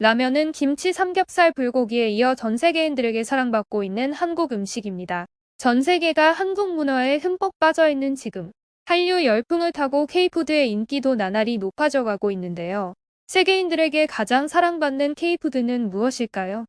라면은 김치, 삼겹살, 불고기에 이어 전 세계인들에게 사랑받고 있는 한국 음식입니다. 전 세계가 한국 문화에 흠뻑 빠져있는 지금, 한류 열풍을 타고 K푸드의 인기도 나날이 높아져 가고 있는데요. 세계인들에게 가장 사랑받는 K푸드는 무엇일까요?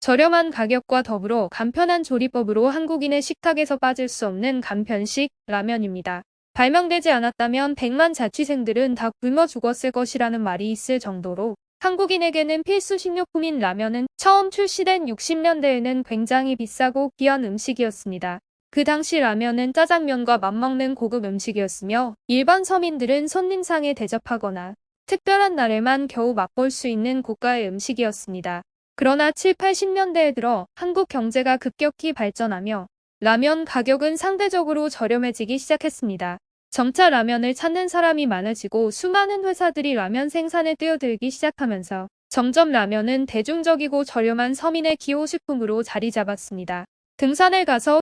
저렴한 가격과 더불어 간편한 조리법으로 한국인의 식탁에서 빠질 수 없는 간편식 라면입니다. 발명되지 않았다면 100만 자취생들은 다 굶어 죽었을 것이라는 말이 있을 정도로 한국인에게는 필수 식료품인 라면은 처음 출시된 60년대에는 굉장히 비싸고 귀한 음식이었습니다. 그 당시 라면은 짜장면과 맞먹는 고급 음식이었으며 일반 서민들은 손님상에 대접하거나 특별한 날에만 겨우 맛볼 수 있는 고가의 음식이었습니다. 그러나 7, 80년대에 들어 한국 경제가 급격히 발전하며 라면 가격은 상대적으로 저렴해지기 시작했습니다. 점차 라면을 찾는 사람이 많아지고 수많은 회사들이 라면 생산에 뛰어들기 시작하면서 점점 라면은 대중적이고 저렴한 서민의 기호식품으로 자리 잡았습니다. 등산을 가서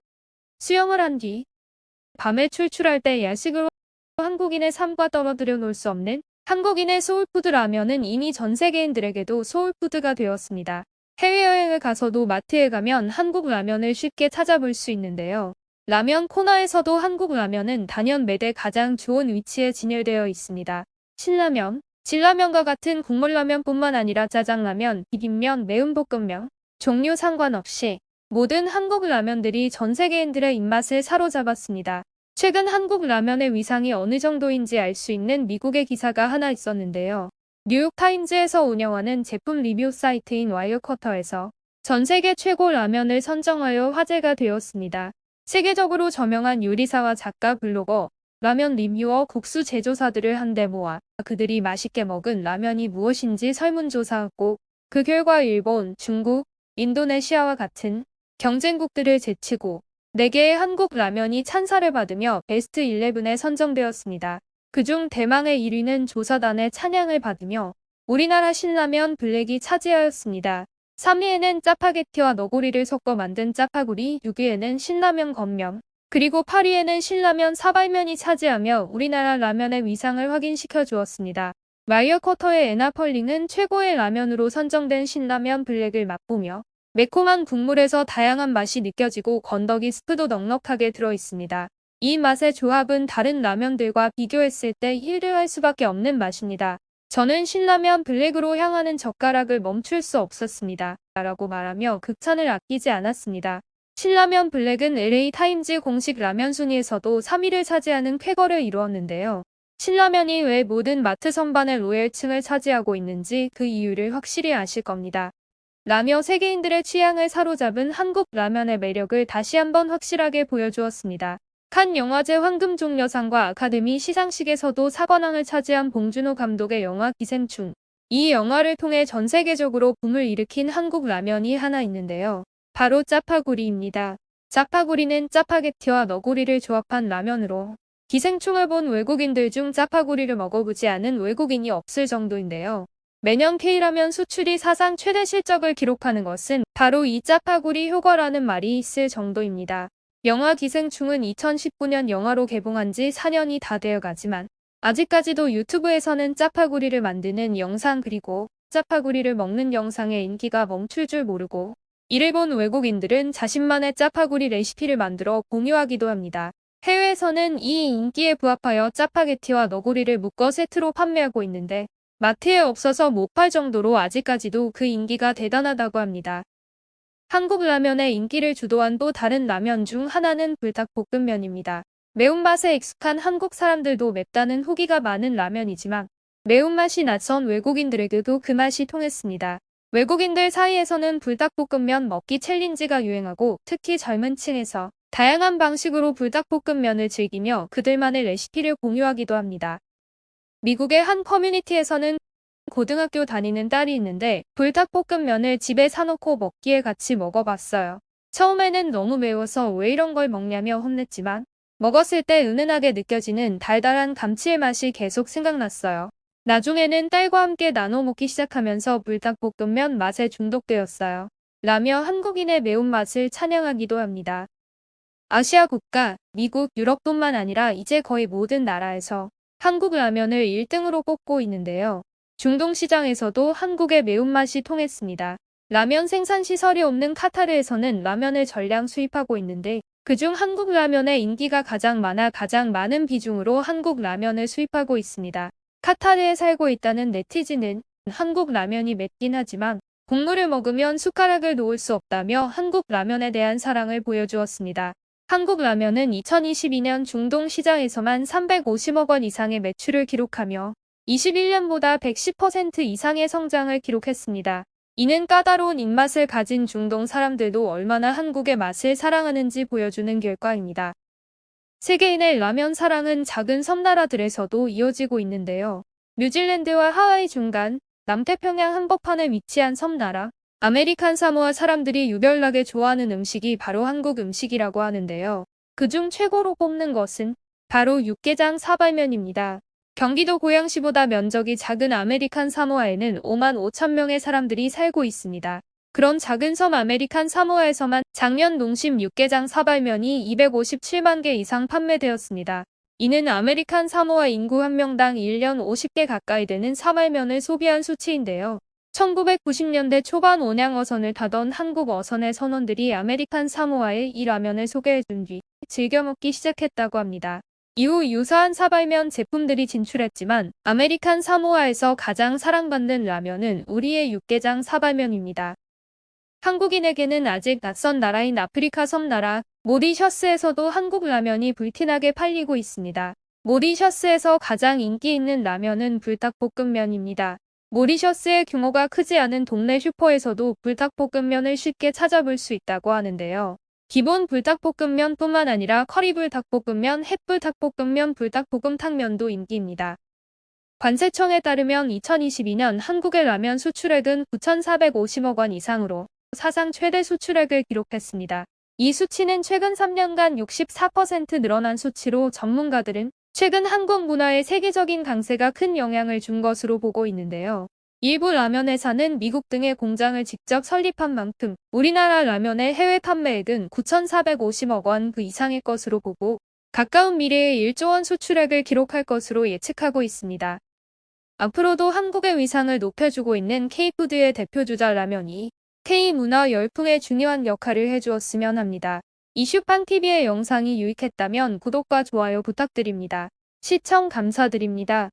수영을 한 뒤 밤에 출출할 때 야식으로 한국인의 삶과 떨어뜨려 놓을 수 없는 한국인의 소울푸드 라면은 이미 전 세계인들에게도 소울푸드가 되었습니다. 해외여행을 가서도 마트에 가면 한국 라면을 쉽게 찾아볼 수 있는데요. 라면 코너에서도 한국 라면은 단연 매대 가장 좋은 위치에 진열되어 있습니다. 신라면, 진라면과 같은 국물라면뿐만 아니라 짜장라면, 비빔면, 매운볶음면, 종류 상관없이 모든 한국 라면들이 전 세계인들의 입맛을 사로잡았습니다. 최근 한국 라면의 위상이 어느 정도인지 알 수 있는 미국의 기사가 하나 있었는데요. 뉴욕타임즈에서 운영하는 제품 리뷰 사이트인 와이어커터에서 전 세계 최고 라면을 선정하여 화제가 되었습니다. 세계적으로 저명한 요리사와 작가, 블로거, 라면 리뷰어, 국수 제조사들을 한데 모아 그들이 맛있게 먹은 라면이 무엇인지 설문조사하고 그 결과 일본, 중국, 인도네시아와 같은 경쟁국들을 제치고 4개의 한국 라면이 찬사를 받으며 베스트 11에 선정되었습니다. 그중 대망의 1위는 조사단의 찬양을 받으며 우리나라 신라면 블랙이 차지하였습니다. 3위에는 짜파게티와 너구리를 섞어 만든 짜파구리, 6위에는 신라면 건면, 그리고 8위에는 신라면 사발면이 차지하며 우리나라 라면의 위상을 확인시켜 주었습니다. 와이어커터의 애나 펄링은 최고의 라면으로 선정된 신라면 블랙을 맛보며 매콤한 국물에서 다양한 맛이 느껴지고 건더기 스프도 넉넉하게 들어있습니다. 이 맛의 조합은 다른 라면들과 비교했을 때 힐링할 수밖에 없는 맛입니다. 저는 신라면 블랙으로 향하는 젓가락을 멈출 수 없었습니다. 라고 말하며 극찬을 아끼지 않았습니다. 신라면 블랙은 LA 타임즈 공식 라면 순위에서도 3위를 차지하는 쾌거를 이루었는데요. 신라면이 왜 모든 마트 선반의 로열층을 차지하고 있는지 그 이유를 확실히 아실 겁니다. 라며 세계인들의 취향을 사로잡은 한국 라면의 매력을 다시 한번 확실하게 보여주었습니다. 칸 영화제 황금종려상과 아카데미 시상식에서도 사관왕을 차지한 봉준호 감독의 영화 기생충. 이 영화를 통해 전 세계적으로 붐을 일으킨 한국 라면이 하나 있는데요. 바로 짜파구리입니다. 짜파구리는 짜파게티와 너구리를 조합한 라면으로 기생충을 본 외국인들 중 짜파구리를 먹어보지 않은 외국인이 없을 정도인데요. 매년 K라면 수출이 사상 최대 실적을 기록하는 것은 바로 이 짜파구리 효과라는 말이 있을 정도입니다. 영화 기생충은 2019년 영화로 개봉한 지 4년이 다 되어가지만 아직까지도 유튜브에서는 짜파구리를 만드는 영상 그리고 짜파구리를 먹는 영상의 인기가 멈출 줄 모르고 이를 본 외국인들은 자신만의 짜파구리 레시피를 만들어 공유하기도 합니다. 해외에서는 이 인기에 부합하여 짜파게티와 너구리를 묶어 세트로 판매하고 있는데 마트에 없어서 못 팔 정도로 아직까지도 그 인기가 대단하다고 합니다. 한국 라면의 인기를 주도한 또 다른 라면 중 하나는 불닭볶음면입니다. 매운맛에 익숙한 한국 사람들도 맵다는 후기가 많은 라면이지만 매운맛이 낯선 외국인들에게도 그 맛이 통했습니다. 외국인들 사이에서는 불닭볶음면 먹기 챌린지가 유행하고 특히 젊은 층에서 다양한 방식으로 불닭볶음면을 즐기며 그들만의 레시피를 공유하기도 합니다. 미국의 한 커뮤니티에서는 고등학교 다니는 딸이 있는데 불닭볶음면을 집에 사놓고 먹기에 같이 먹어봤어요. 처음에는 너무 매워서 왜 이런 걸 먹냐며 혼냈지만 먹었을 때 은은하게 느껴지는 달달한 감칠맛이 계속 생각났어요. 나중에는 딸과 함께 나눠 먹기 시작하면서 불닭볶음면 맛에 중독되었어요. 라며 한국인의 매운맛을 찬양하기도 합니다. 아시아 국가, 미국, 유럽뿐만 아니라 이제 거의 모든 나라에서 한국 라면을 1등으로 꼽고 있는데요. 중동 시장에서도 한국의 매운맛이 통했습니다. 라면 생산 시설이 없는 카타르에서는 라면을 전량 수입하고 있는데 그중 한국 라면의 인기가 가장 많아 가장 많은 비중으로 한국 라면을 수입하고 있습니다. 카타르에 살고 있다는 네티즌은 한국 라면이 맵긴 하지만 국물을 먹으면 숟가락을 놓을 수 없다며 한국 라면에 대한 사랑을 보여주었습니다. 한국 라면은 2022년 중동 시장에서만 350억 원 이상의 매출을 기록하며 21년보다 110% 이상의 성장을 기록했습니다. 이는 까다로운 입맛을 가진 중동 사람들도 얼마나 한국의 맛을 사랑하는지 보여주는 결과입니다. 세계인의 라면 사랑은 작은 섬나라들에서도 이어지고 있는데요. 뉴질랜드와 하와이 중간 남태평양 한복판에 위치한 섬나라 아메리칸 사모아 사람들이 유별나게 좋아하는 음식이 바로 한국 음식이라고 하는데요. 그중 최고로 꼽는 것은 바로 육개장 사발면입니다. 경기도 고양시보다 면적이 작은 아메리칸 사모아에는 5만 5천 명의 사람들이 살고 있습니다. 그런 작은 섬 아메리칸 사모아에서만 작년 농심 육개장 사발면이 257만 개 이상 판매되었습니다. 이는 아메리칸 사모아 인구 한 명당 1년 50개 가까이 되는 사발면을 소비한 수치인데요. 1990년대 초반 온양어선을 타던 한국 어선의 선원들이 아메리칸 사모아에 이 라면을 소개해준 뒤 즐겨 먹기 시작했다고 합니다. 이후 유사한 사발면 제품들이 진출했지만 아메리칸 사모아에서 가장 사랑받는 라면은 우리의 육개장 사발면입니다. 한국인에게는 아직 낯선 나라인 아프리카 섬나라 모리셔스에서도 한국 라면이 불티나게 팔리고 있습니다. 모리셔스에서 가장 인기 있는 라면은 불닭볶음면입니다. 모리셔스의 규모가 크지 않은 동네 슈퍼에서도 불닭볶음면을 쉽게 찾아볼 수 있다고 하는데요. 기본 불닭볶음면뿐만 아니라 커리불닭볶음면, 햇불닭볶음면, 불닭볶음탕면도 인기입니다. 관세청에 따르면 2022년 한국의 라면 수출액은 9,450억 원 이상으로 사상 최대 수출액을 기록했습니다. 이 수치는 최근 3년간 64% 늘어난 수치로 전문가들은 최근 한국 문화에 세계적인 강세가 큰 영향을 준 것으로 보고 있는데요. 일부 라면 회사는 미국 등의 공장을 직접 설립한 만큼 우리나라 라면의 해외 판매액은 9,450억 원 그 이상일 것으로 보고 가까운 미래에 1조 원 수출액을 기록할 것으로 예측하고 있습니다. 앞으로도 한국의 위상을 높여주고 있는 K푸드의 대표주자 라면이 K문화 열풍에 중요한 역할을 해주었으면 합니다. 이슈팡TV의 영상이 유익했다면 구독과 좋아요 부탁드립니다. 시청 감사드립니다.